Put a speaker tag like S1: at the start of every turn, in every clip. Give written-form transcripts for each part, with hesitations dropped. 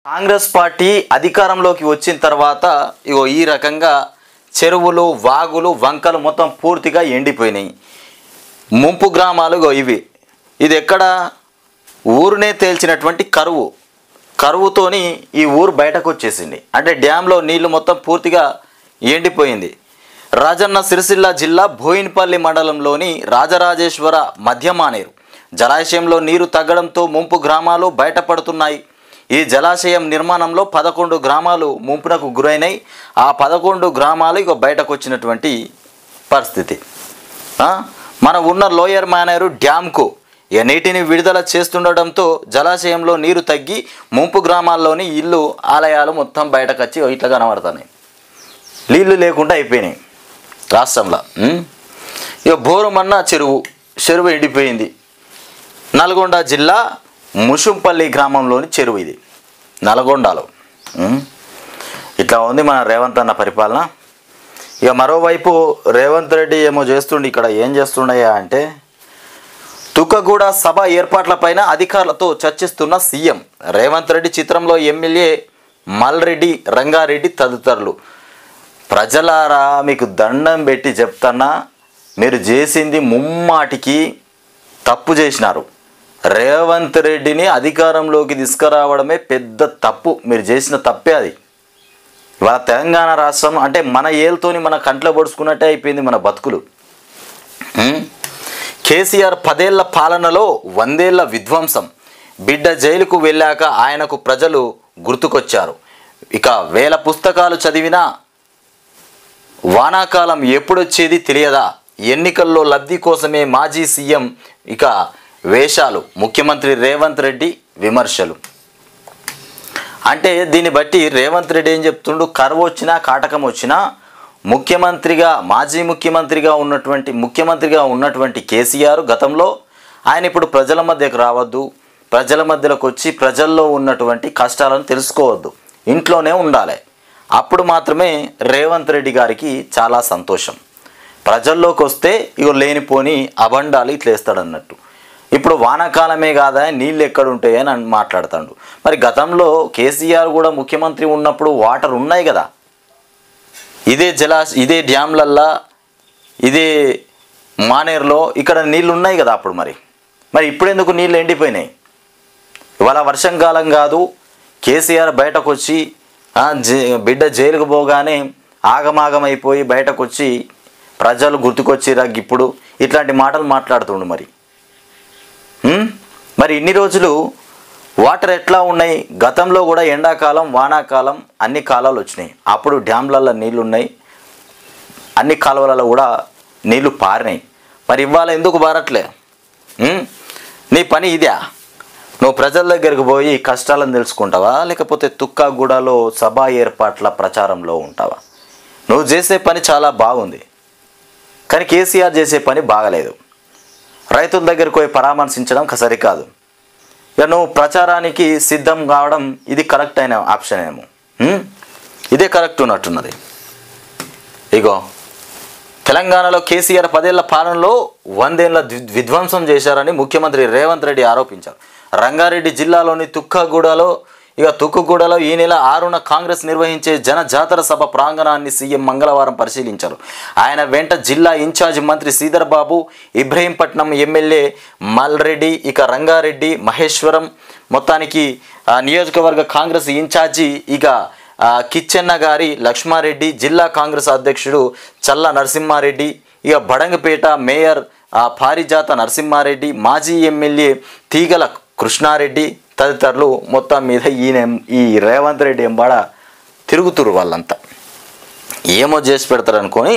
S1: Congress party అధికారంలోకి వచ్చిన తర్వాత ఇగో ఈ రకంగా చెరువులు వాగులు వంకలు మొత్తం పూర్తిగా ఎండిపోయినాయి. ముంపు గ్రామాలు ఇగో ఇవి. ఇది ఎక్కడ ఊరునే తేల్చినటువంటి కరువుతోని ఈ ఊరు బయటకు వచ్చేసింది. అంటే డ్యాంలో నీళ్లు మొత్తం పూర్తిగా ఎండిపోయింది. రాజన్న సిరిసిల్ల జిల్లా బోయినపల్లి మండలంలోని రాజరాజేశ్వర మధ్యమానేరు జలాశయంలో నీరు తగ్గడంతో ముంపు గ్రామాలు బయటపడుతున్నాయి. ఈ జలాశయం నిర్మాణంలో 11 గ్రామాలు ముంపునకు గురైనాయి. ఆ 11 గ్రామాలు ఇక బయటకు వచ్చినటువంటి పరిస్థితి. మన ఉన్న లోయర్ మానేరు డ్యామ్కు నీటిని విడుదల చేస్తుండడంతో జలాశయంలో నీరు తగ్గి ముంపు గ్రామాల్లోని ఇల్లు ఆలయాలు మొత్తం బయటకు వచ్చి ఇట్లా కనబడుతున్నాయి. నీళ్లు లేకుండా అయిపోయినాయి రాష్ట్రంలో. ఇక బోరుమన్న చెరువు ఎండిపోయింది. నల్గొండ జిల్లా ముషుంపల్లి గ్రామంలోని చెరువు ఇది, నల్గొండలో. ఇట్లా ఉంది మన రేవంత్ అన్న పరిపాలన. ఇక మరోవైపు రేవంత్ రెడ్డి ఏమో చేస్తుండే. ఇక్కడ ఏం చేస్తుండయా అంటే తుక్కగూడ సభ ఏర్పాట్లపైన అధికారులతో చర్చిస్తున్న సీఎం రేవంత్ రెడ్డి. చిత్రంలో ఎమ్మెల్యే మల్రెడ్డి, రంగారెడ్డి తదితరులు. ప్రజలారా మీకు దండం పెట్టి చెప్తున్నా, మీరు చేసింది ముమ్మాటికి తప్పు చేసినారు. రేవంత్ రెడ్డిని అధికారంలోకి తీసుకురావడమే పెద్ద తప్పు. మీరు చేసిన తప్పే అది. ఇవాళ తెలంగాణ రాష్ట్రం అంటే మన ఏళ్ళతోని మన కంట్లో పొడుచుకున్నట్టే అయిపోయింది మన బతుకులు. కేసీఆర్ 10 ఏళ్ల పాలనలో 100 ఏళ్ల విధ్వంసం. బిడ్డ జైలుకు వెళ్ళాక ఆయనకు ప్రజలు గుర్తుకొచ్చారు. ఇక 1000 పుస్తకాలు చదివినా వానాకాలం ఎప్పుడొచ్చేది తెలియదా? ఎన్నికల్లో లబ్ధి కోసమే మాజీ సీఎం ఇక వేషాలు. ముఖ్యమంత్రి రేవంత్ రెడ్డి విమర్శలు. అంటే దీన్ని బట్టి రేవంత్ రెడ్డి ఏం చెప్తుండు, కరువు వచ్చినా కాటకం వచ్చినా మాజీ ముఖ్యమంత్రిగా ఉన్నటువంటి కేసీఆర్ గతంలో ఆయన ఇప్పుడు ప్రజల మధ్యకు రావద్దు, ప్రజల మధ్యలోకి వచ్చి ప్రజల్లో ఉన్నటువంటి కష్టాలను తెలుసుకోవద్దు, ఇంట్లోనే ఉండాలి. అప్పుడు మాత్రమే రేవంత్ రెడ్డి గారికి చాలా సంతోషం. ప్రజల్లోకి వస్తే ఇగో లేనిపోని అబండాలు ఇట్లా వేస్తాడన్నట్టు. ఇప్పుడు వానాకాలమే కాదా, నీళ్ళు ఎక్కడ ఉంటాయని మాట్లాడుతాడు. మరి గతంలో కేసీఆర్ కూడా ముఖ్యమంత్రి ఉన్నప్పుడు వాటర్ ఉన్నాయి కదా, ఇదే డ్యామ్లల్లా ఇదే మానేరులో ఇక్కడ నీళ్ళు ఉన్నాయి కదా అప్పుడు. మరి ఇప్పుడు ఎందుకు నీళ్ళు ఎండిపోయినాయి? ఇవాళ వర్షంకాలం కాదు, కేసీఆర్ బయటకు వచ్చి బిడ్డ జైలుకు పోగానే ఆగమాగమైపోయి బయటకు వచ్చి ప్రజలు గుర్తుకొచ్చిరా ఇప్పుడు ఇట్లాంటి మాటలు మాట్లాడుతుండు. మరి ఇన్ని రోజులు వాటర్ ఎట్లా ఉన్నాయి? గతంలో కూడా ఎండాకాలం వానాకాలం అన్ని కాలాలు వచ్చినాయి. అప్పుడు డ్యామ్లలో నీళ్ళు ఉన్నాయి, అన్ని కాలువలలో కూడా నీళ్లు పారినాయి. మరి ఇవాళ ఎందుకు పారట్లే? నీ పని ఇదే? నువ్వు ప్రజల దగ్గరికి పోయి కష్టాలను తెలుసుకుంటావా, లేకపోతే తుక్కగూడలో సభ ఏర్పాట్ల ప్రచారంలో ఉంటావా? నువ్వు చేసే పని చాలా బాగుంది, కానీ కేసీఆర్ చేసే పని బాగలేదు. రైతుల దగ్గరికి పోయి పరామర్శించడం సరికాదు. ఇక నువ్వు ప్రచారానికి సిద్ధం కావడం ఇది కరెక్ట్ అయిన ఆప్షన్ ఏమో. ఇదే కరెక్ట్ ఉన్నట్టున్నది. ఇగో తెలంగాణలో కేసీఆర్ 10 ఏళ్ల పాలనలో 100 ఏళ్ల విధ్వంసం చేశారని ముఖ్యమంత్రి రేవంత్ రెడ్డి ఆరోపించారు. రంగారెడ్డి జిల్లాలోని తుక్కుగూడలో ఈ నెల 6న కాంగ్రెస్ నిర్వహించే జనజాతర సభ ప్రాంగణాన్ని సీఎం మంగళవారం పరిశీలించారు. ఆయన వెంట జిల్లా ఇన్ఛార్జ్ మంత్రి శ్రీధర్ బాబు, ఇబ్రహీంపట్నం ఎమ్మెల్యే మల్రెడ్డి, ఇక రంగారెడ్డి, మహేశ్వరం, మొత్తానికి నియోజకవర్గ కాంగ్రెస్ ఇన్ఛార్జి ఇక కిచ్చెన్న గారి లక్ష్మారెడ్డి, జిల్లా కాంగ్రెస్ అధ్యక్షుడు చల్ల నరసింహారెడ్డి, ఇక బడంగపేట మేయర్ పారిజాత నరసింహారెడ్డి, మాజీ ఎమ్మెల్యే తీగల కృష్ణారెడ్డి తదితరులు మొత్తం మీద ఈ రేవంత్ రెడ్డి ఎంబాడ తిరుగుతురు. వాళ్ళంతా ఏమో చేసి పెడతారనుకొని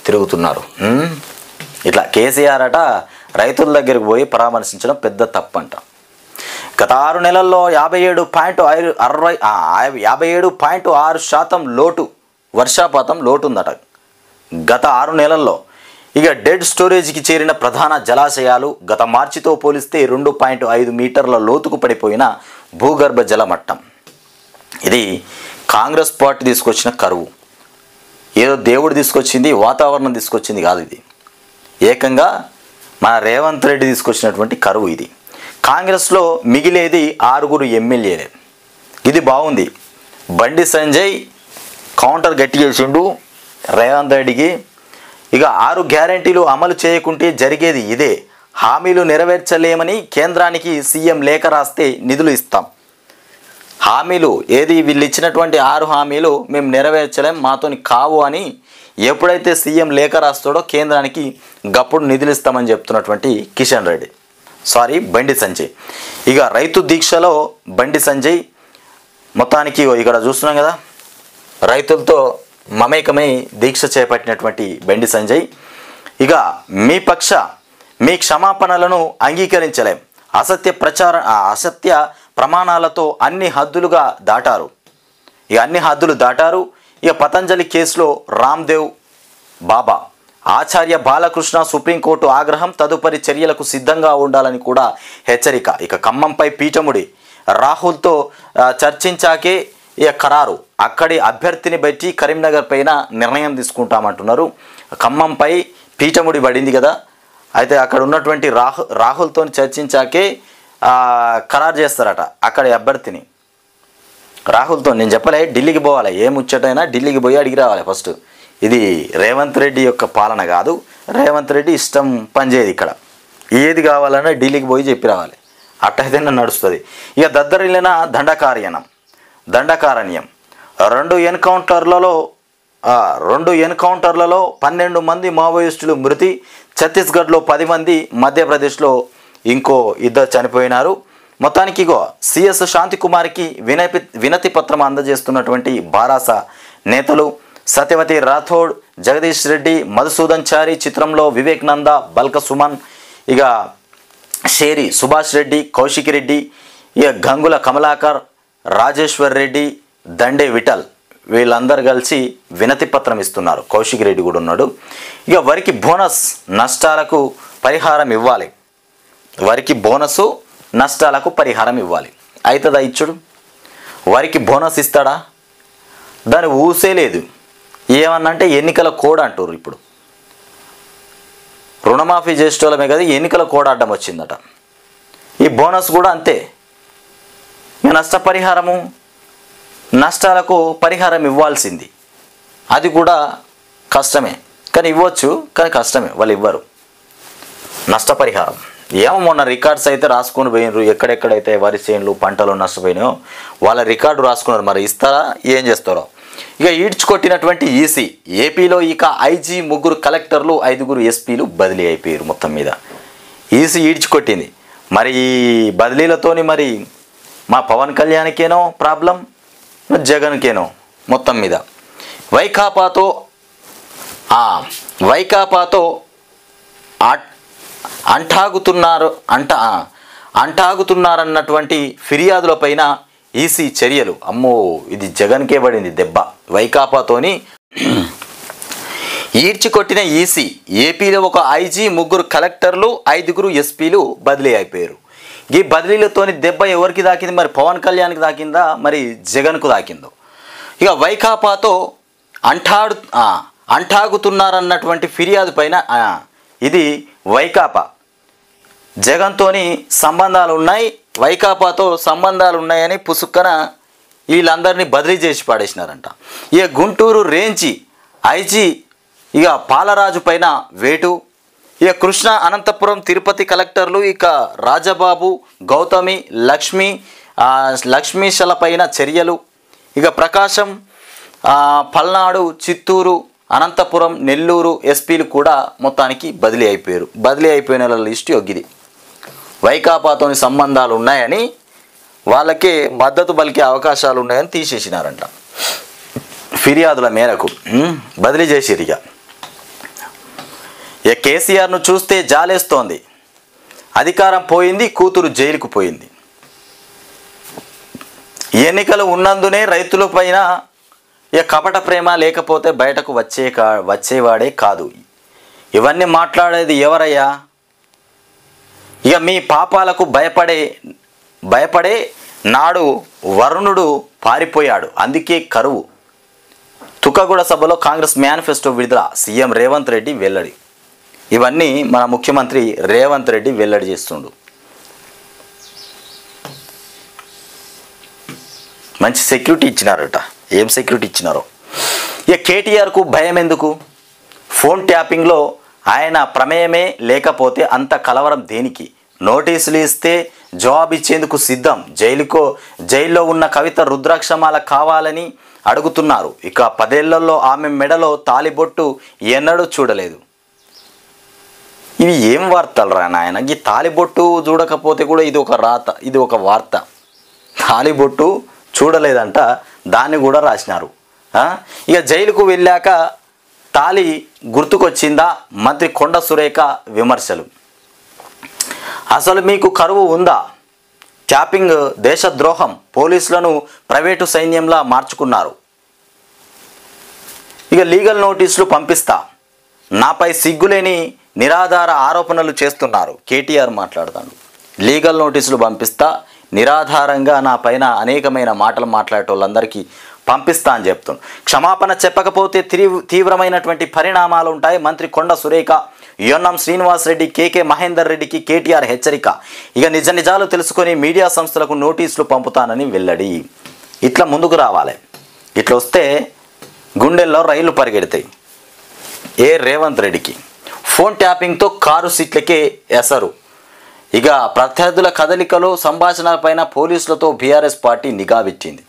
S1: తిరుగుతున్నారు. ఇట్లా కేసీఆర్ అట రైతుల దగ్గరికి పోయి పరామర్శించడం పెద్ద తప్పంట. గత 6 నెలల్లో 57.6% లోటు వర్షపాతం లోటు ఉందట గత 6 నెలల్లో. ఇక డెడ్ స్టోరేజ్కి చేరిన ప్రధాన జలాశయాలు గత మార్చితో పోలిస్తే 2.5 మీటర్ల లోతుకు పడిపోయిన భూగర్భ జల మట్టం. ఇది కాంగ్రెస్ పార్టీ తీసుకొచ్చిన కరువు. ఏదో దేవుడు తీసుకొచ్చింది, వాతావరణం తీసుకొచ్చింది కాదు. ఇది ఏకంగా మన రేవంత్ రెడ్డి తీసుకొచ్చినటువంటి కరువు ఇది. కాంగ్రెస్లో మిగిలేది 6 ఎమ్మెల్యేలే. ఇది బాగుంది. బండి సంజయ్ కౌంటర్ గట్టి చేసిండు రేవంత్ రెడ్డికి. ఇక 6 గ్యారెంటీలు అమలు చేయకుంటే జరిగేది ఇదే. హామీలు నెరవేర్చలేమని కేంద్రానికి సీఎం లేఖ రాస్తే నిధులు ఇస్తాం. హామీలు ఏది వీళ్ళు ఇచ్చినటువంటి 6 హామీలు మేము నెరవేర్చలేం, మాతోని కావు అని ఎప్పుడైతే సీఎం లేఖ రాస్తాడో కేంద్రానికి గప్పుడు నిధులు ఇస్తామని చెప్తున్నటువంటి బండి సంజయ్. ఇక రైతు దీక్షలో బండి సంజయ్ మొత్తానికి ఇక్కడ చూస్తున్నాం కదా, రైతులతో మమేకమై దీక్ష చేపట్టినటువంటి బండి సంజయ్. ఇక మీ క్షమాపణలను అంగీకరించలేం, అసత్య ప్రమాణాలతో అన్ని హద్దులుగా దాటారు. అన్ని హద్దులు దాటారు. ఇక పతంజలి కేసులో రామ్దేవ్ బాబా, ఆచార్య బాలకృష్ణ సుప్రీంకోర్టు ఆగ్రహం, తదుపరి చర్యలకు సిద్ధంగా ఉండాలని కూడా హెచ్చరిక. ఇక ఖమ్మంపై పీఠముడి రాహుల్తో చర్చించాకే ఇక ఖరారు, అక్కడి అభ్యర్థిని బట్టి కరీంనగర్ పైన నిర్ణయం తీసుకుంటామంటున్నారు. ఖమ్మంపై పీఠముడి పడింది కదా, అయితే అక్కడ ఉన్నటువంటి రాహుల్తో చర్చించాకే ఖరారు చేస్తారట అక్కడి అభ్యర్థిని. రాహుల్తో నేను చెప్పలే, ఢిల్లీకి పోవాలి, ఏ ముచ్చటైనా ఢిల్లీకి పోయి అడిగి రావాలి ఫస్ట్. ఇది రేవంత్ రెడ్డి యొక్క పాలన కాదు, రేవంత్ రెడ్డి ఇష్టం పనిచేయదు. ఇక్కడ ఏది కావాలన్నా ఢిల్లీకి పోయి చెప్పి రావాలి, అట్టయితేనే నడుస్తుంది. ఇక దద్దరిల్లిన దండకారణ్యం 2 ఎన్కౌంటర్లలో 12 మంది మావోయిస్టులు మృతి, ఛత్తీస్గఢ్లో 10 మంది, మధ్యప్రదేశ్లో ఇంకో 2 చనిపోయినారు. మొత్తానికి సిఎస్ శాంతికుమార్కి వినతి పత్రం అందజేస్తున్నటువంటి బారాస నేతలు సత్యవతి రాథోడ్, జగదీష్ రెడ్డి, మధుసూదన్ చారి, చిత్రంలో వివేక్ నంద, బల్క సుమన్, ఇక షేరి సుభాష్ రెడ్డి, కౌశిక్ రెడ్డి, ఇక గంగుల కమలాకర్, రాజేశ్వర్ రెడ్డి, దండే విఠల్ వీళ్ళందరూ కలిసి వినతి పత్రం ఇస్తున్నారు. కౌశిక్ రెడ్డి కూడా ఉన్నాడు. ఇక వరికి బోనస్ నష్టాలకు పరిహారం ఇవ్వాలి, అవుతుందా ఇచ్చుడు? వరికి బోనస్ ఇస్తాడా? దాని ఊసే లేదు. ఏమన్నంటే ఎన్నికల కోడ్ అంటారు. ఇప్పుడు రుణమాఫీ చేసేటోళ్ళమే కదా, ఎన్నికల కోడ్ అడ్డం వచ్చిందట. ఈ బోనస్ కూడా అంతే. నష్టపరిహారము, నష్టాలకు పరిహారం ఇవ్వాల్సింది, అది కూడా కష్టమే. కానీ ఇవ్వచ్చు, కానీ కష్టమే, వాళ్ళు ఇవ్వరు నష్టపరిహారం. ఏమో మొన్న రికార్డ్స్ అయితే రాసుకొని పోయినారు, ఎక్కడెక్కడైతే వరి చేనులు పంటలు నష్టపోయినాయో వాళ్ళ రికార్డు రాసుకున్నారు. మరి ఇస్తారా, ఏం చేస్తారో. ఇక ఈడ్చుకొట్టినటువంటి ఈసీ, ఏపీలో ఇక ఐజీ 3 కలెక్టర్లు 5 ఎస్పీలు బదిలీ అయిపోయారు. మొత్తం మీద ఈసీ ఈడ్చుకొట్టింది. మరి ఈ బదిలీలతోని మరి మా పవన్ కళ్యాణ్కేనో ప్రాబ్లం, జగన్కేనో. మొత్తం మీద వైకాపాతో అంటాగుతున్నారన్నటువంటి ఫిర్యాదులపైన ఈసీ చర్యలు. అమ్మో, ఇది జగన్కే పడింది దెబ్బ. వైకాపాతోని ఈడ్చికొట్టిన ఈసీ, ఏపీలో ఒక ఐజీ 3 కలెక్టర్లు 5 ఎస్పీలు బదిలీ అయిపోయారు. ఈ బదిలీలతోని దెబ్బ ఎవరికి దాకింది? మరి పవన్ కళ్యాణ్కి దాకిందా, మరి జగన్కు దాకిందో? ఇక వైకాపాతో అంటాగుతున్నారన్నటువంటి ఫిర్యాదు పైన ఇది వైకాపా జగన్తోని సంబంధాలు ఉన్నాయి, వైకాపాతో సంబంధాలు ఉన్నాయని పుసుక్కన వీళ్ళందరినీ బదిలీ చేసి పాడేసినారంట. ఇక గుంటూరు రేంజి ఐజీ ఇక పాలరాజు పైన వేటు. ఇక కృష్ణ, అనంతపురం, తిరుపతి కలెక్టర్లు ఇక రాజబాబు, గౌతమి, లక్ష్మీశల పైన చర్యలు. ఇక ప్రకాశం, పల్నాడు, చిత్తూరు, అనంతపురం, నెల్లూరు ఎస్పీలు కూడా మొత్తానికి బదిలీ అయిపోయారు. బదిలీ అయిపోయిన లిస్టు యొగ్గిది. వైకాపాతోని సంబంధాలు ఉన్నాయని, వాళ్ళకే మద్దతు పలికే అవకాశాలు ఉన్నాయని తీసేసినారంట. ఫిర్యాదుల మేరకు బదిలీ చేసిరు. ఇక కేసీఆర్ను చూస్తే జాలేస్తోంది, అధికారం పోయింది, కూతురు జైలుకు పోయింది. ఎన్నికలు ఉన్నందునే రైతుల పైన ఇక కపట ప్రేమ, లేకపోతే బయటకు వచ్చేవాడే కాదు. ఇవన్నీ మాట్లాడేది ఎవరయ్యా? ఇక మీ పాపాలకు భయపడే నాడు వరుణుడు పారిపోయాడు, అందుకే కరువు. తుక్కగూడ సభలో కాంగ్రెస్ మేనిఫెస్టో విడుదల, సీఎం రేవంత్ రెడ్డి వెల్లడి. ఇవన్నీ మన ముఖ్యమంత్రి రేవంత్ రెడ్డి వెల్లడి చేస్తుండు. మంచి సెక్యూరిటీ ఇచ్చినారట. ఏం సెక్యూరిటీ ఇచ్చినారో. ఇక కేటీఆర్కు భయం ఎందుకు? ఫోన్ ట్యాపింగ్లో ఆయన ప్రమేయమే లేకపోతే అంత కలవరం దేనికి? నోటీసులు ఇస్తే జవాబు ఇచ్చేందుకు సిద్ధం. జైల్లో ఉన్న కవిత రుద్రాక్షమాల కావాలని అడుగుతున్నారు. ఇక 10 ఏళ్లలో ఆమె మెడలో తాలిబొట్టు ఎన్నడూ చూడలేదు. ఇవి ఏం వార్తలు రా నాయన? ఈ తాలిబొట్టు చూడకపోతే కూడా ఇది ఒక రాత, ఇది ఒక వార్త. తాలిబొట్టు చూడలేదంట, దాన్ని కూడా రాసినారు. ఇక జైలుకు వెళ్ళాక తాలి గుర్తుకొచ్చిందా? మంత్రి కొండ సురేఖ విమర్శలు. అసలు మీకు కరువు ఉందా? ట్యాపింగ్ దేశద్రోహం, పోలీసులను ప్రైవేటు సైన్యంలా మార్చుకున్నారు. ఇక లీగల్ నోటీసులు పంపిస్తా, నాపై సిగ్గులేని నిరాధార ఆరోపణలు చేస్తున్నారు. కేటీఆర్ మాట్లాడుతాడు. లీగల్ నోటీసులు పంపిస్తా, నిరాధారంగా నా పైన అనేకమైన మాటలు మాట్లాడేటోళ్ళందరికీ పంపిస్తా అని చెప్తున్నాడు. క్షమాపణ చెప్పకపోతే తీవ్రమైనటువంటి పరిణామాలు ఉంటాయి. మంత్రి కొండ సురేఖ, యొన్నం శ్రీనివాస్ రెడ్డి, కేకే మహేందర్ రెడ్డికి కేటీఆర్ హెచ్చరిక. ఇక నిజాలు తెలుసుకొని మీడియా సంస్థలకు నోటీసులు పంపుతానని వెల్లడి. ఇట్లా ముందుకు రావాలి. ఇట్లా వస్తే గుండెల్లో రైళ్లు పరిగెడతాయి. రేవంత్ రెడ్డికి ఫోన్ ట్యాపింగ్తో కారు సీట్లకే ఎసరు. ఇక ప్రత్యర్థుల కదలికలు, సంభాషణలపైన పోలీసులతో బీఆర్ఎస్ పార్టీ నిఘా పెట్టింది.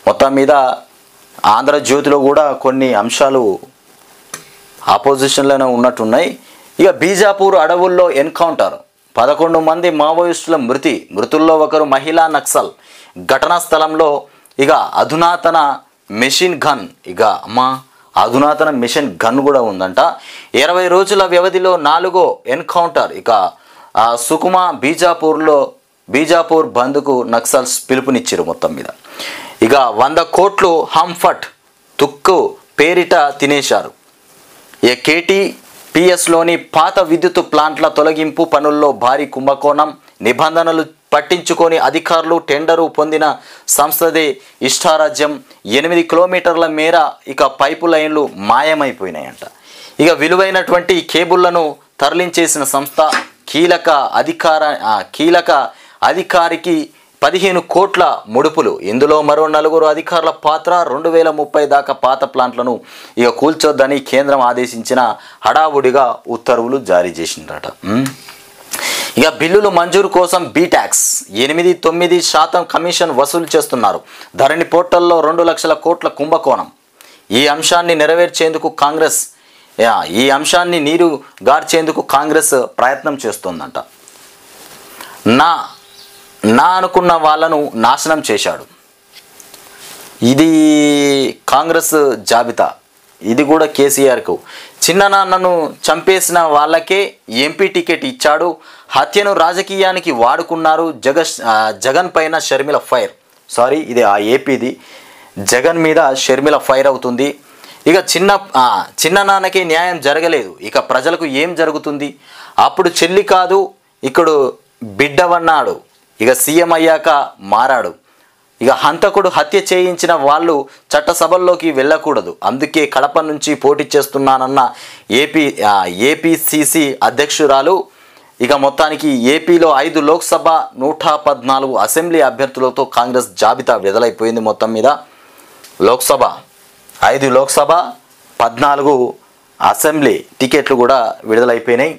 S1: మొత్తం మీద ఆంధ్రజ్యోతిలో కూడా కొన్ని అంశాలు ఆపోజిషన్లోనే ఉన్నట్టున్నాయి. ఇక బీజాపూర్ అడవుల్లో ఎన్కౌంటర్, 11 మంది మావోయిస్టుల మృతుల్లో ఒకరు మహిళా నక్సల్. ఘటనా స్థలంలో ఇక అధునాతన మెషిన్ గన్, అధునాతన మిషన్ గన్ కూడా ఉందంట. 20 రోజుల వ్యవధిలో 4వ ఎన్కౌంటర్. ఇక సుకుమా బీజాపూర్ బంద్కు నక్సల్స్ పిలుపునిచ్చారు. మొత్తం మీద ఇక 100 కోట్లు హంఫట్ తుక్కు పేరిట తినేశారు. కేటీపీఎస్లోని పాత విద్యుత్ ప్లాంట్ల తొలగింపు పనుల్లో భారీ కుంభకోణం. నిబంధనలు పట్టించుకొని అధికారులు టెండరు పొందిన సంస్థదే ఇష్టారాజ్యం. 8 కిలోమీటర్ల మేర ఇక పైపు లైన్లు మాయమైపోయినాయంట. ఇక విలువైనటువంటి కేబుళ్లను తరలించేసిన సంస్థ. కీలక అధికారికి 15 కోట్ల ముడుపులు. ఇందులో మరో 4 అధికారుల పాత్ర. 2030 దాకా పాత ప్లాంట్లను ఇక కూల్చొద్దని కేంద్రం ఆదేశించిన హడావుడిగా ఉత్తర్వులు జారీ చేసిందట. ఇక బిల్లులు మంజూరు కోసం బీటాక్స్ 8-9% కమిషన్ వసూలు చేస్తున్నారు. ధరణి పోర్టల్లో 2 లక్షల కోట్ల కుంభకోణం. ఈ అంశాన్ని నీరు గార్చేందుకు కాంగ్రెస్ ప్రయత్నం చేస్తోందంట. నా అనుకున్న వాళ్ళను నాశనం చేశాడు. ఇది కాంగ్రెస్ జాబితా. ఇది కూడా కేసీఆర్కు. చిన్ననాన్నను చంపేసిన వాళ్ళకే ఎంపీ టికెట్ ఇచ్చాడు. హత్యను రాజకీయానికి వాడుకున్నారు. జగన్ పైన షర్మిల ఫైర్. ఇది ఆ ఏపీది. జగన్ మీద షర్మిల ఫైర్ అవుతుంది. ఇక చిన్ననాన్నకి న్యాయం జరగలేదు. ఇక ప్రజలకు ఏం జరుగుతుంది? అప్పుడు చెల్లి కాదు, ఇక్కడ బిడ్డవన్నాడు. ఇక సీఎం అయ్యాక మారాడు. ఇక హంతకుడు హత్య చేయించిన వాళ్ళు చట్టసభల్లోకి వెళ్ళకూడదు. అందుకే కడప నుంచి పోటీ చేస్తున్నానన్న ఏపీసీసీ అధ్యక్షురాలు. ఇక మొత్తానికి ఏపీలో 5 లోక్సభ 114 అసెంబ్లీ అభ్యర్థులతో కాంగ్రెస్ జాబితా విడుదలైపోయింది. మొత్తం మీద 5 లోక్సభ 14 అసెంబ్లీ టికెట్లు కూడా విడుదలైపోయినాయి.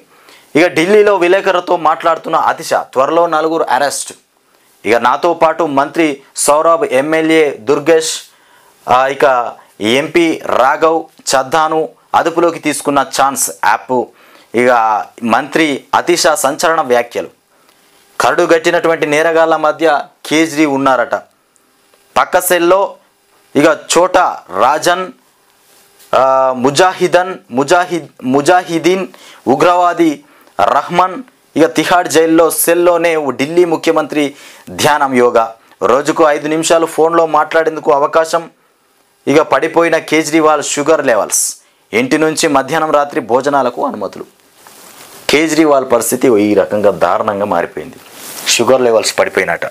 S1: ఇక ఢిల్లీలో విలేకరులతో మాట్లాడుతున్న అతిష, త్వరలో 4 అరెస్ట్. ఇక నాతో పాటు మంత్రి సౌరభ్, ఎమ్మెల్యే దుర్గేష్, ఇక ఎంపీ రాఘవ్ చద్దాను అదుపులోకి తీసుకున్న ఛాన్స్ యాప్. ఇక మంత్రి అతిష సంచలన వ్యాఖ్యలు. కరడుగట్టినటువంటి నేరగాళ్ల మధ్య కేజ్రీ ఉన్నారట. పక్క సెల్లో ఇక చోటా రాజన్, ముజాహిదీన్ ఉగ్రవాది రహ్మాన్. ఇక తిహాడ్ జైల్లో సెల్లోనే ఢిల్లీ ముఖ్యమంత్రి ధ్యానం యోగా. రోజుకు 5 నిమిషాలు ఫోన్లో మాట్లాడేందుకు అవకాశం. ఇక పడిపోయిన కేజ్రీవాల్ షుగర్ లెవెల్స్. ఇంటి నుంచి మధ్యాహ్నం రాత్రి భోజనాలకు అనుమతులు. కేజ్రీవాల్ పరిస్థితి ఈ రకంగా దారుణంగా మారిపోయింది. షుగర్ లెవెల్స్ పడిపోయినట్ట.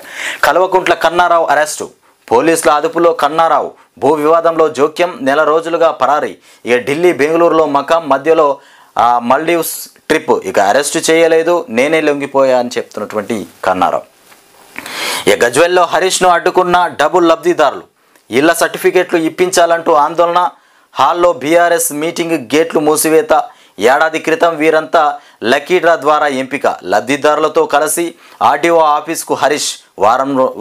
S1: కల్వకుంట్ల కన్నారావు అరెస్టు. పోలీసుల అదుపులో కన్నారావు. భూ వివాదంలో జోక్యం. 1 రోజులుగా పరారీ. ఇక ఢిల్లీ బెంగళూరులో మకాం, మధ్యలో మల్డీవ్స్ ట్రిప్. ఇక అరెస్టు చేయలేదు, నేనే లొంగిపోయా అని చెప్తున్నటువంటి కన్నారావు. గజ్వేల్లో హరీష్ను అడ్డుకున్న డబుల్ లబ్ధిదారులు ఇళ్ల సర్టిఫికెట్లు ఇప్పించాలంటూ ఆందోళన. హాల్లో బీఆర్ఎస్ మీటింగ్ గేట్లు మూసివేత. ఏడాది క్రితం వీరంతా లక్కీ డ్రా ద్వారా ఎంపిక. లబ్ధిదారులతో కలిసి ఆర్టీఓ ఆఫీస్కు హరీష్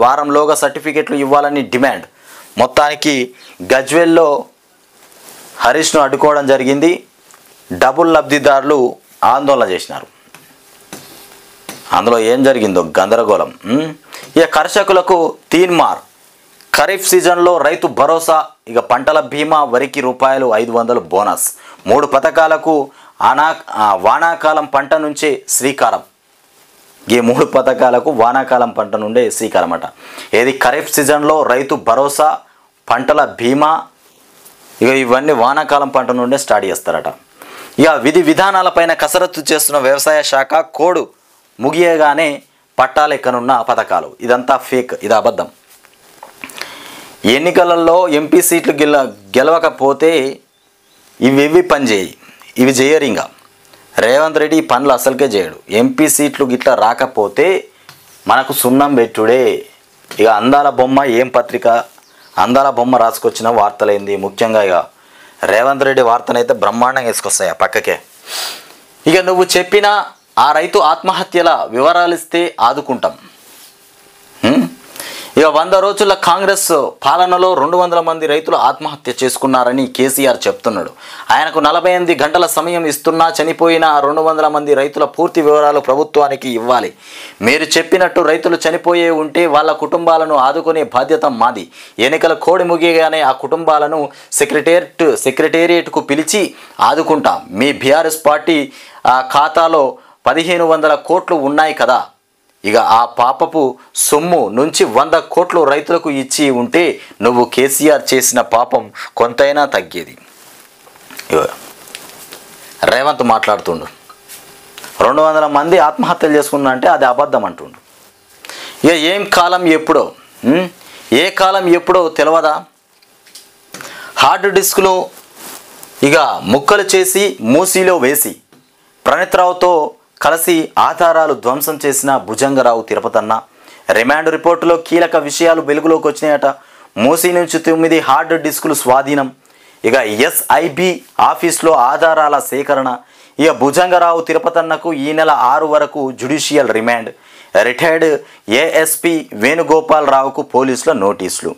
S1: వారంలోగా సర్టిఫికెట్లు ఇవ్వాలని డిమాండ్. మొత్తానికి గజ్వేల్లో హరీష్ను అడ్డుకోవడం జరిగింది. డబుల్ లబ్ధిదారులు ఆందోళన చేసినారు. అందులో ఏం జరిగిందో గందరగోళం. ఇక కర్షకులకు తీన్మార్. ఖరీఫ్ సీజన్లో రైతు భరోసా. ఇక పంటల బీమా, వరికి ₹500 బోనస్. 3 పథకాలకు వానాకాలం పంట నుంచే శ్రీకారం. ఈ 3 పథకాలకు వానాకాలం పంట నుండే శ్రీకారం అట. ఏది ఖరీఫ్ సీజన్లో రైతు భరోసా, పంటల బీమా, ఇక ఇవన్నీ వానాకాలం పంట నుండే స్టార్ట్ చేస్తారట. ఇక విధి విధానాలపైన కసరత్తు చేస్తున్న వ్యవసాయ శాఖ. కోడ్ ముగియగానే పట్టాలెక్కనున్న పథకాలు. ఇదంతా ఫేక్, ఇది అబద్ధం. ఎన్నికలలో ఎంపీ సీట్లు గెలవకపోతే ఇవి పనిచేయి, ఇవి చేయరు. ఇంకా రేవంత్ రెడ్డి పనులు అసలుకే చేయడు. ఎంపీ సీట్లు గిట్లా రాకపోతే మనకు సున్నం పెట్టుడే. ఇక అందాల బొమ్మ ఏం పత్రిక, అందాల బొమ్మ రాసుకొచ్చిన వార్తలైంది. ముఖ్యంగా ఇక రేవంత్ రెడ్డి వార్తనైతే బ్రహ్మాండంగా వేసుకొస్తాయి ఆ పక్కకే. ఇక నువ్వు చెప్పిన ఆ రైతు ఆత్మహత్యల వివరాలు ఇస్తే ఆదుకుంటాం. ఇక 100 రోజుల కాంగ్రెస్ పాలనలో 200 మంది రైతులు ఆత్మహత్య చేసుకున్నారని కేసీఆర్ చెప్తున్నాడు. ఆయనకు 48 గంటల సమయం ఇస్తున్నా చనిపోయిన 200 మంది రైతుల పూర్తి వివరాలు ప్రభుత్వానికి ఇవ్వాలి. మీరు చెప్పినట్టు రైతులు చనిపోయే ఉంటే వాళ్ళ కుటుంబాలను ఆదుకునే బాధ్యత మాది. ఎన్నికల కోడి ముగియగానే ఆ కుటుంబాలను సెక్రటేరియట్కు పిలిచి ఆదుకుంటాం. మీ బీఆర్ఎస్ పార్టీ ఖాతాలో 1500 కోట్లు ఉన్నాయి కదా. ఇక ఆ పాపపు సొమ్ము నుంచి 100 కోట్లు రైతులకు ఇచ్చి ఉంటే నువ్వు కేసీఆర్ చేసిన పాపం కొంతైనా తగ్గేది. రేవంత్ మాట్లాడుతుండు. 200 మంది ఆత్మహత్యలు చేసుకున్నా అంటే అది అబద్ధం అంటుండు. ఇక ఏం కాలం ఎప్పుడో, ఏ కాలం ఎప్పుడో తెలియదా? హార్డ్ డిస్క్ను ఇక ముక్కలు చేసి మూసీలో వేసి ప్రణీత్రావుతో కలిసి ఆధారాలు ధ్వంసం చేసిన భుజంగరావు తిరుపతన్న. రిమాండ్ రిపోర్టులో కీలక విషయాలు వెలుగులోకి వచ్చినాయట. మూసీ నుంచి 9 హార్డ్ డిస్కులు స్వాధీనం. ఇక ఎస్ఐబి ఆఫీస్లో ఆధారాల సేకరణ. ఇక భుజంగరావు తిరుపతన్నకు ఈ నెల 6 వరకు judicial remand. Retired ASP Venugopal రావుకు పోలీసుల నోటీసులు.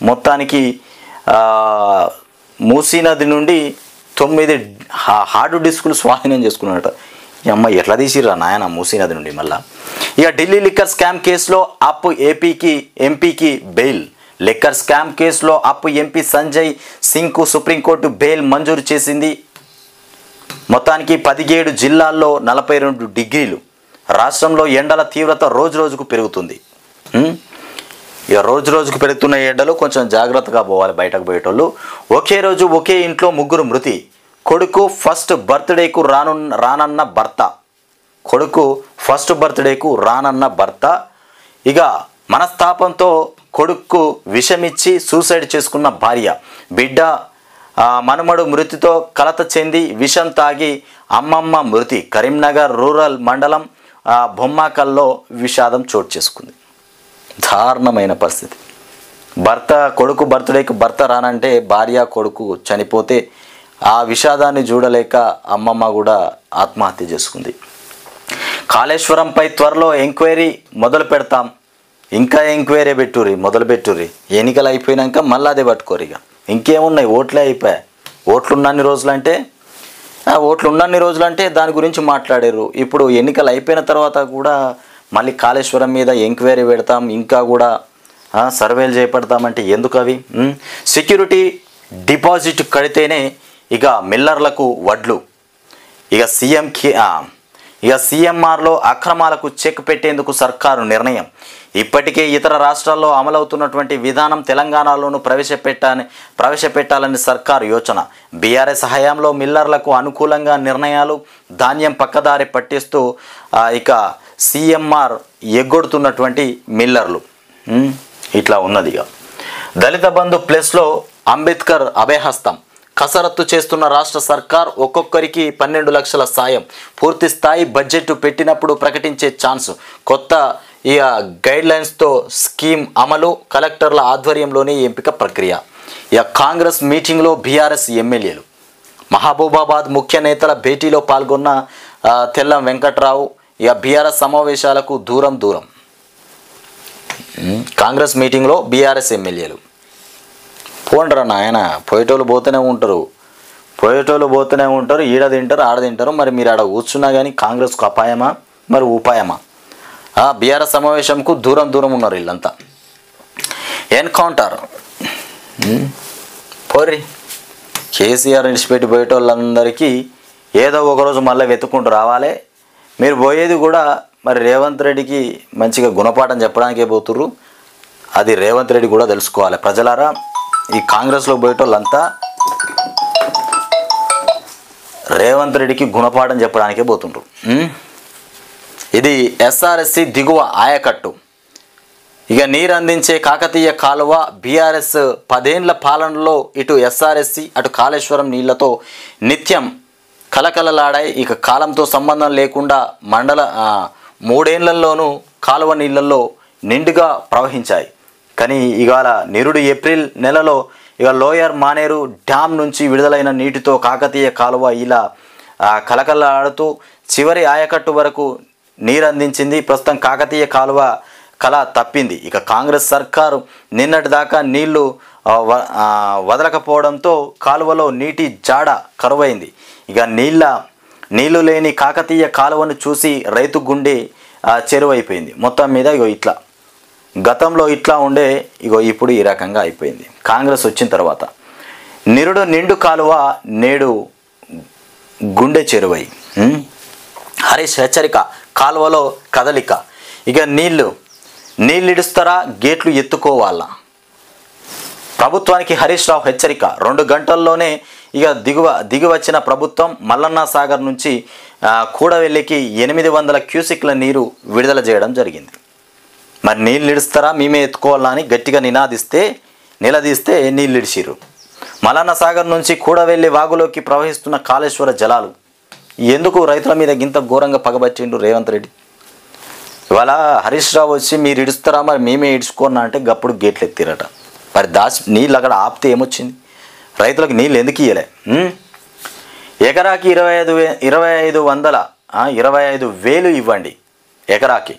S1: మొత్తానికి మూసీ నది నుండి 9 హార్డ్ డిస్కులు స్వాధీనం చేసుకున్నాడట. ఈ అమ్మాయి ఎట్లా తీసిర్రా నాయన మూసీ నది నుండి మళ్ళా. ఇక ఢిల్లీ లిక్కర్ స్కామ్ కేసులో అప్పు ఎంపీకి బెయిల్. లిక్కర్ స్కామ్ కేసులో అప్పు ఎంపీ సంజయ్ సింగ్కు సుప్రీంకోర్టు బెయిల్ మంజూరు చేసింది. మొత్తానికి 17 జిల్లాల్లో 42 డిగ్రీలు. రాష్ట్రంలో ఎండల తీవ్రత రోజుకు పెరుగుతుంది. ఇక రోజుకు పెరుగుతున్న ఎండలు కొంచెం జాగ్రత్తగా పోవాలి బయటకు పోయేటోళ్ళు. ఒకే రోజు ఒకే ఇంట్లో 3 మృతి. కొడుకు ఫస్ట్ బర్త్డేకు రానన్న భర్త. కొడుకు ఫస్ట్ బర్త్డేకు రానన్న భర్త. ఇక మనస్తాపంతో కొడుకు విషమిచ్చి సూసైడ్ చేసుకున్న భార్య. బిడ్డ మనుమడు మృతితో కలత చెంది విషం తాగి అమ్మమ్మ మృతి. కరీంనగర్ రూరల్ మండలం బొమ్మాకల్లో విషాదం చోటు చేసుకుంది. దారుణమైన పరిస్థితి. కొడుకు బర్త్డేకి భర్త రానంటే భార్య కొడుకు చనిపోతే ఆ విషాదాన్ని చూడలేక అమ్మమ్మ కూడా ఆత్మహత్య చేసుకుంది. కాళేశ్వరంపై త్వరలో ఎంక్వైరీ మొదలు పెడతాం. ఇంకా ఎంక్వైరీ మొదలు పెట్టుర్రి. ఎన్నికలు అయిపోయినాక మళ్ళీ అదే పట్టుకోరు. ఇక ఇంకేమున్నాయి, ఓట్లే అయిపోయాయి. ఓట్లు ఉన్నన్ని రోజులంటే దాని గురించి మాట్లాడారు. ఇప్పుడు ఎన్నికలు అయిపోయిన తర్వాత కూడా మళ్ళీ కాళేశ్వరం మీద ఎంక్వైరీ పెడతాం, ఇంకా కూడా సర్వేలు చేపడతామంటే ఎందుకు అవి? సెక్యూరిటీ డిపాజిట్ కడితేనే ఇక మిల్లర్లకు వడ్లు. ఇక సీఎంఆర్లో అక్రమాలకు చెక్ పెట్టేందుకు సర్కారు నిర్ణయం. ఇప్పటికే ఇతర రాష్ట్రాల్లో అమలవుతున్నటువంటి విధానం తెలంగాణలోనూ ప్రవేశపెట్టాలని సర్కారు యోచన. బీఆర్ఎస్ హయాంలో మిల్లర్లకు అనుకూలంగా నిర్ణయాలు, ధాన్యం పక్కదారి పట్టిస్తూ ఇక సీఎంఆర్ ఎగ్గొడుతున్నటువంటి మిల్లర్లు. ఇట్లా ఉన్నది. ఇక దళిత బంధు ప్లస్లో అంబేద్కర్ అభయహస్తం. కసరత్తు చేస్తున్న రాష్ట్ర సర్కార్ ఒక్కొక్కరికి 12 లక్షల సాయం. పూర్తి స్థాయి బడ్జెట్ పెట్టినప్పుడు ప్రకటించే ఛాన్స్. కొత్త ఇక గైడ్లైన్స్తో స్కీమ్ అమలు, కలెక్టర్ల ఆధ్వర్యంలోనే ఎంపిక ప్రక్రియ. ఇక కాంగ్రెస్ మీటింగ్లో బీఆర్ఎస్ ఎమ్మెల్యేలు. మహబూబాబాద్ ముఖ్య నేతల భేటీలో పాల్గొన్న తెల్లం వెంకట్రావు. ఇక బీఆర్ఎస్ సమావేశాలకు దూరం. కాంగ్రెస్ మీటింగ్లో బీఆర్ఎస్ ఎమ్మెల్యేలు. పోండ్రా నాయన, పోయేటోళ్ళు పోతూనే ఉంటారు, ఈడ తింటారు, ఆడ తింటారు. మరి మీరు ఆడ కూర్చున్నా కానీ కాంగ్రెస్కు అపాయమా మరి ఉపాయమా? బీఆర్ఎస్ సమావేశంకు దూరం ఉన్నారు వీళ్ళంతా. ఎన్కౌంటర్ పోర్రి, కేసీఆర్ విడిచిపెట్టి పోయేటోళ్ళందరికీ ఏదో ఒకరోజు మళ్ళీ వెతుక్కుంటూ రావాలి. మీరు పోయేది కూడా మరి రేవంత్ రెడ్డికి మంచిగా గుణపాఠం చెప్పడానికే పోతుర్రు. అది రేవంత్ రెడ్డి కూడా తెలుసుకోవాలి. ప్రజలారా, ఈ కాంగ్రెస్లో పోయేటోళ్ళంతా రేవంత్ రెడ్డికి గుణపాఠం చెప్పడానికే పోతుండ్రు. ఇది ఎస్ఆర్ఎస్సి దిగువ ఆయకట్టు. ఇక నీరు అందించే కాకతీయ కాలువ. బీఆర్ఎస్ 10 ఏళ్ల పాలనలో ఇటు ఎస్ఆర్ఎస్సి అటు కాళేశ్వరం నీళ్లతో నిత్యం కలకలలాడాయి. ఇక కాలంతో సంబంధం లేకుండా 3 ఏళ్లలోనూ కాలువ నీళ్లలో నిండుగా ప్రవహించాయి. కానీ ఇవాళ నిరుడు ఏప్రిల్ నెలలో ఇక లోయర్ మానేరు డ్యామ్ నుంచి విడుదలైన నీటితో కాకతీయ కాలువ ఇలా కలకలలాడుతూ చివరి ఆయకట్టు వరకు నీరు అందించింది. ప్రస్తుతం కాకతీయ కాలువ కళ తప్పింది. ఇక కాంగ్రెస్ సర్కారు నిన్నటి దాకా నీళ్లు వదలకపోవడంతో కాలువలో నీటి జాడ కరువైంది. ఇక నీళ్లు లేని కాకతీయ కాలువను చూసి రైతు గుండె చెరువైపోయింది. మొత్తం మీద ఇట్లా గతంలో ఇట్లా ఉండే ఇప్పుడు ఈ రకంగా అయిపోయింది. కాంగ్రెస్ వచ్చిన తర్వాత నిరుడు నిండు కాలువ నేడు గుండె చెరువై. హరీష్ హెచ్చరిక, కాలువలో కదలిక. ఇక నీళ్ళు ఇడుస్తారా, గేట్లు ఎత్తుకోవాలా? ప్రభుత్వానికి హరీష్ రావు హెచ్చరిక. 2 గంటల్లోనే ఇక దిగి వచ్చిన ప్రభుత్వం మల్లన్న సాగర్ నుంచి కూడవెల్లికి 800 క్యూసెక్ల నీరు విడుదల చేయడం జరిగింది. మరి నీళ్ళు ఇడుస్తారా, మేమే ఎత్తుకోవాలా అని గట్టిగా నిలదీస్తే నీళ్ళు ఇడిచిర్రు. మల్లన్న సాగర్ నుంచి కూడవెల్లి వాగులోకి ప్రవహిస్తున్న కాళేశ్వర జలాలు ఎందుకు రైతుల మీద గింత ఘోరంగా పగబట్టిండు రేవంత్ రెడ్డి? ఇవాళ హరీష్ రావు వచ్చి మీరు ఇడుస్తారా, మరి మేమే ఇడుచుకోన్నా అంటే గప్పుడు గేట్లు ఎత్తిరట. మరి నీళ్ళు అక్కడ ఆపితే ఏమొచ్చింది? రైతులకు నీళ్ళు ఎందుకు ఇయ్యలే? ఎకరాకి 25,000 ఇవ్వండి ఎకరాకి.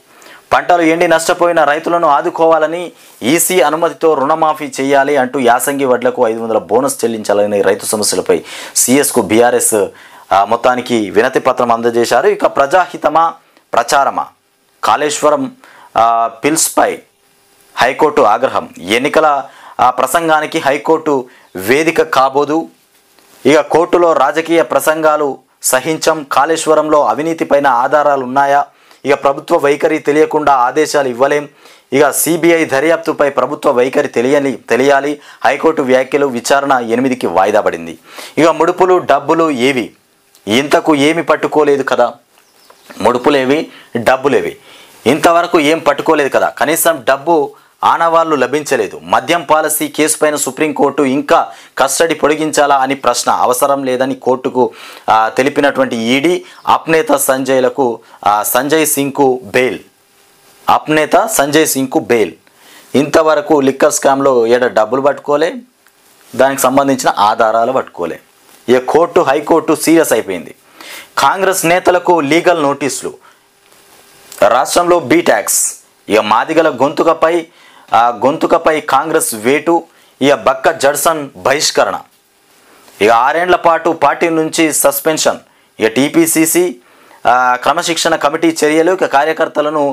S1: పంటలు ఎండి నష్టపోయిన రైతులను ఆదుకోవాలని ఈసీ అనుమతితో రుణమాఫీ చేయాలి అంటూ యాసంగి వడ్లకు 500 బోనస్ చెల్లించాలని రైతు సమస్యలపై సిఎస్కు బీఆర్ఎస్ మొత్తానికి వినతి పత్రం అందజేశారు. ఇక ప్రజాహితమా ప్రచారమా? కాళేశ్వరం పిల్స్పై హైకోర్టు ఆగ్రహం. ఎన్నికల ప్రసంగానికి హైకోర్టు వేదిక కాబోదు. ఇక కోర్టులో రాజకీయ ప్రసంగాలు సహించం. కాళేశ్వరంలో అవినీతిపైన ఆధారాలు ఉన్నాయా? ఇక ప్రభుత్వ వైఖరి తెలియకుండా ఆదేశాలు ఇవ్వలేం. ఇక సిబిఐ దర్యాప్తుపై ప్రభుత్వ వైఖరి తెలియాలి. హైకోర్టు వ్యాఖ్యలు. విచారణ 8కి వాయిదా పడింది. ఇక ముడుపులు డబ్బులు ఏవి? ఇంతకు ఏమి పట్టుకోలేదు కదా. ముడుపులేవి, డబ్బులేవి, ఇంతవరకు ఏం పట్టుకోలేదు కదా. కనీసం డబ్బు ఆనవాళ్లు లభించలేదు. మద్యం పాలసీ కేసుపైన సుప్రీంకోర్టు ఇంకా కస్టడీ పొడిగించాలా అని ప్రశ్న. అవసరం లేదని కోర్టుకు తెలిపినటువంటి ఈడీ అప్నేత సంజయ్ సింగ్కు బెయిల్. అప్నేత సంజయ్ సింగ్కు బెయిల్. ఇంతవరకు లిక్కర్ స్కామ్లో డబ్బులు పట్టుకోలే, దానికి సంబంధించిన ఆధారాలు పట్టుకోలే. ఇక హైకోర్టు సీరియస్ అయిపోయింది. కాంగ్రెస్ నేతలకు లీగల్ నోటీసులు. రాష్ట్రంలో బీ ట్యాక్స్. ఇక మాదిగల గొంతుకపై కాంగ్రెస్ వేటు. ఇక బక్క జడ్సన్ బహిష్కరణ. ఇక 6 ఏళ్ల పాటు పార్టీ నుంచి సస్పెన్షన్. ఇక టీపీసీసీ క్రమశిక్షణ కమిటీ చర్యలు. ఇక కార్యకర్తలను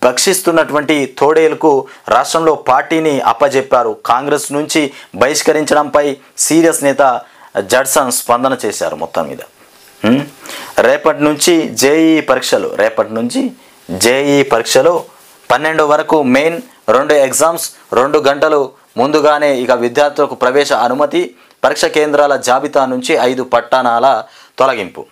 S1: భక్షిస్తున్నటువంటి తోడేలకు రాష్ట్రంలో పార్టీని అప్పజెప్పారు. కాంగ్రెస్ నుంచి బహిష్కరించడంపై సీరియస్ నేత జడ్సన్ స్పందన చేశారు. మొత్తం మీద రేపటి నుంచి జేఈఈ పరీక్షలు 12 వరకు మెయిన్ 2 ఎగ్జామ్స్ 2 గంటలు ముందుగానే ఇక విద్యార్థులకు ప్రవేశ అనుమతి. పరీక్ష కేంద్రాల జాబితా నుంచి 5 పట్టణాల తొలగింపు.